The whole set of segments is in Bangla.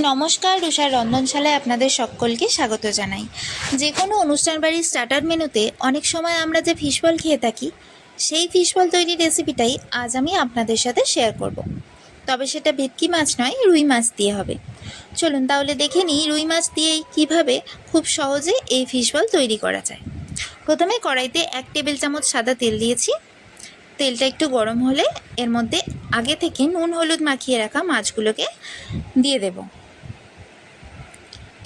নমস্কার, রুষার রন্ধনশালায় আপনাদের সকলকে স্বাগত জানাই। যে কোনো অনুষ্ঠান বাড়ির স্টার্টার মেনুতে অনেক সময় আমরা যে ফিশ বল খেয়ে থাকি, সেই ফিশ বল তৈরির রেসিপিটাই আজ আমি আপনাদের সাথে শেয়ার করব। তবে সেটা ভেটকি মাছ নয়, রুই মাছ দিয়ে হবে। চলুন তাহলে দেখে নিই রুই মাছ দিয়েই কীভাবে খুব সহজে এই ফিশ বল তৈরি করা যায়। প্রথমে কড়াইতে 1 টেবিল চামচ সাদা তেল দিয়েছি। তেলটা একটু গরম হলে এর মধ্যে আগে থেকে নুন হলুদ মাখিয়ে রাখা মাছগুলোকে দিয়ে দেব।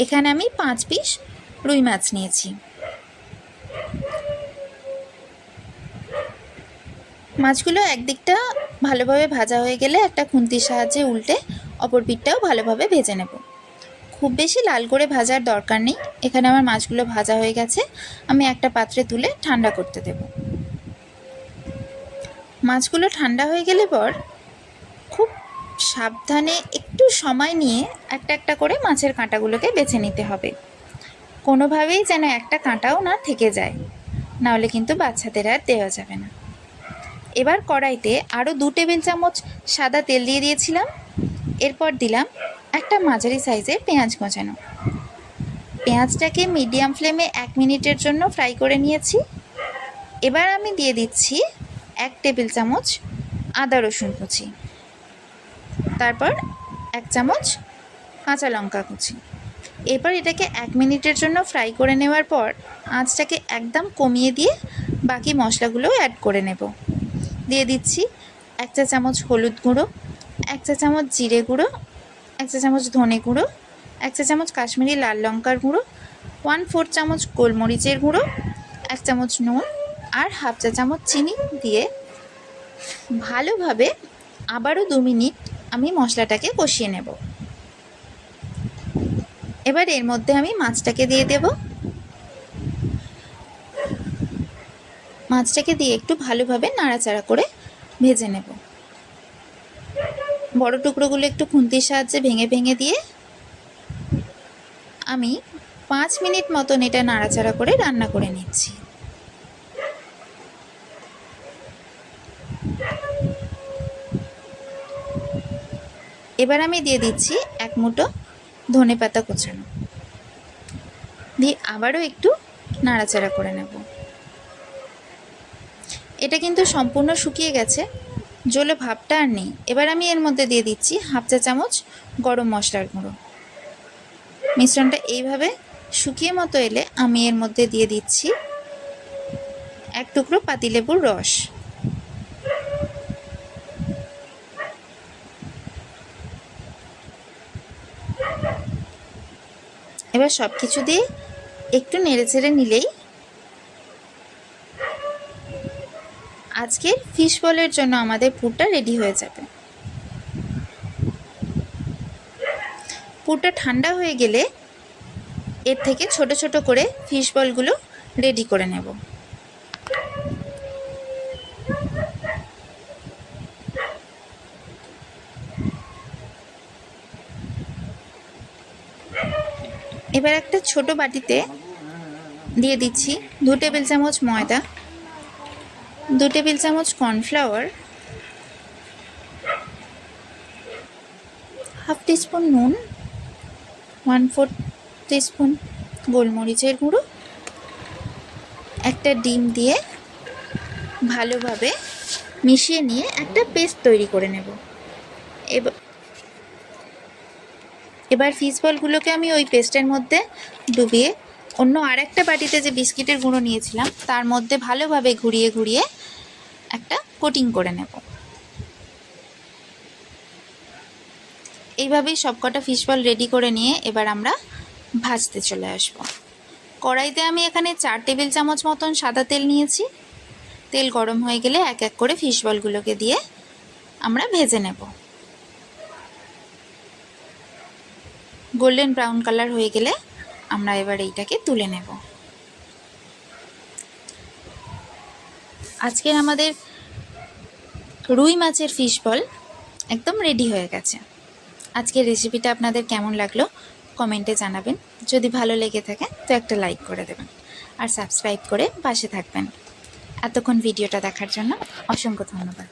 এখানে আমি 5 পিস রুই মাছ নিয়েছি। মাছগুলো একদিকটা ভালোভাবে ভাজা হয়ে গেলে একটা খুন্তির সাহায্যে উল্টে অপর পিঠটাও ভালোভাবে ভেজে নেব। খুব বেশি লাল করে ভাজার দরকার নেই। এখানে আমার মাছগুলো ভাজা হয়ে গেছে, আমি একটা পাত্রে তুলে ঠান্ডা করতে দেব। মাছগুলো ঠান্ডা হয়ে গেলে পর খুব সাবধানে একটু সময় নিয়ে একটা একটা করে মাছের কাঁটাগুলোকে বেছে নিতে হবে। কোনোভাবেই যেন একটা কাঁটাও না থেকে যায়, নাহলে কিন্তু বাচ্চাদের আর দেওয়া যাবে না। এবার কড়াইতে আরও 2 টেবিল চামচ সাদা তেল দিয়ে দিয়েছিলাম। এরপর দিলাম একটা মাঝারি সাইজের পেঁয়াজ কোঁচানো। পেঁয়াজটাকে মিডিয়াম ফ্লেমে 1 মিনিটের জন্য ফ্রাই করে নিয়েছি। এবার আমি দিয়ে দিচ্ছি 1 টেবিল চামচ আদা রসুন কুচি, তারপর 1 চামচ কাঁচা লঙ্কা কুচি। এরপর এটাকে 1 মিনিটের জন্য ফ্রাই করে নেওয়ার পর আঁচটাকে একদম কমিয়ে দিয়ে বাকি মশলাগুলোও অ্যাড করে নেব। দিয়ে দিচ্ছি 1 চা চামচ হলুদ গুঁড়ো, 1 চা চামচ জিরে গুঁড়ো, 1 চা চামচ ধনে গুঁড়ো, 1 চা চামচ কাশ্মীরি লাল লঙ্কার গুঁড়ো, 1/4 চামচ গোলমরিচের গুঁড়ো, 1 চামচ নুন আর হাফ চা চামচ চিনি দিয়ে ভালোভাবে আবারও 2 মিনিট আমি মশলাটাকে কষিয়ে নেব। এবার এর মধ্যে আমি মাছটাকে দিয়ে দেব। মাছটাকে দিয়ে একটু ভালোভাবে নাড়াচাড়া করে ভেজে নেব। বড় টুকরোগুলো একটু খুন্তির সাহায্যে ভেঙে ভেঙে দিয়ে আমি 5 মিনিট মতন এটা নাড়াচাড়া করে রান্না করে নিচ্ছি। এবার আমি দিয়ে দিচ্ছি 1 মুঠো ধনেপাতা কুচানো, দিয়ে আবারও একটু নাড়াচাড়া করে নেব। এটা কিন্তু সম্পূর্ণ শুকিয়ে গেছে, জলে ভাবটা আর নেই। এবার আমি এর মধ্যে দিয়ে দিচ্ছি হাফ চা চামচ গরম মশলার গুঁড়ো। মিশ্রণটা এইভাবে শুকিয়ে মতো এলে আমি এর মধ্যে দিয়ে দিচ্ছি 1 টুকরো পাতিলেবুর রস। এবার সব কিছু দিয়ে একটু নেড়েচেড়ে নিলেই আজকের ফিশ বলের জন্য আমাদের পুরটা রেডি হয়ে যাবে। পুরটা ঠান্ডা হয়ে গেলে এর থেকে ছোট ছোট করে ফিশ বলগুলো রেডি করে নেব। এবার একটা ছোট বাটিতে দিয়ে দিচ্ছি 2 টেবিল চামচ ময়দা, 2 টেবিল চামচ কর্নফ্লাওয়ার, হাফ টিস্পুন নুন, 1/4 টিস্পুন গোলমরিচের গুঁড়ো, একটা ডিম দিয়ে ভালোভাবে মিশিয়ে নিয়ে একটা পেস্ট তৈরি করে নেব। এবার ফিশ বলগুলোকে আমি ওই পেস্টের মধ্যে ডুবিয়ে অন্য আরেকটা বাটিতে যে বিস্কিটের গুঁড়ো নিয়েছিলাম তার মধ্যে ভালোভাবে ঘুরিয়ে ঘুরিয়ে একটা কোটিং করে নেব। এইভাবেই সবকটা ফিশ বল রেডি করে নিয়ে এবার আমরা ভাজতে চলে আসব। কড়াইতে আমি এখানে 4 টেবিল চামচ মতন সাদা তেল নিয়েছি। তেল গরম হয়ে গেলে এক এক করে ফিশ বলগুলোকে দিয়ে আমরা ভেজে নেব। গোল্ডেন ব্রাউন কালার হয়ে গেলে আমরা এবার এইটাকে তুলে নেব। আজকের আমাদের রুই মাছের ফিশ বল একদম রেডি হয়ে গেছে। আজকের রেসিপিটা আপনাদের কেমন লাগলো কমেন্টে জানাবেন। যদি ভালো লেগে থাকে তো একটা লাইক করে দেবেন আর সাবস্ক্রাইব করে পাশে থাকবেন। এতক্ষণ ভিডিওটা দেখার জন্য অসংখ্য ধন্যবাদ।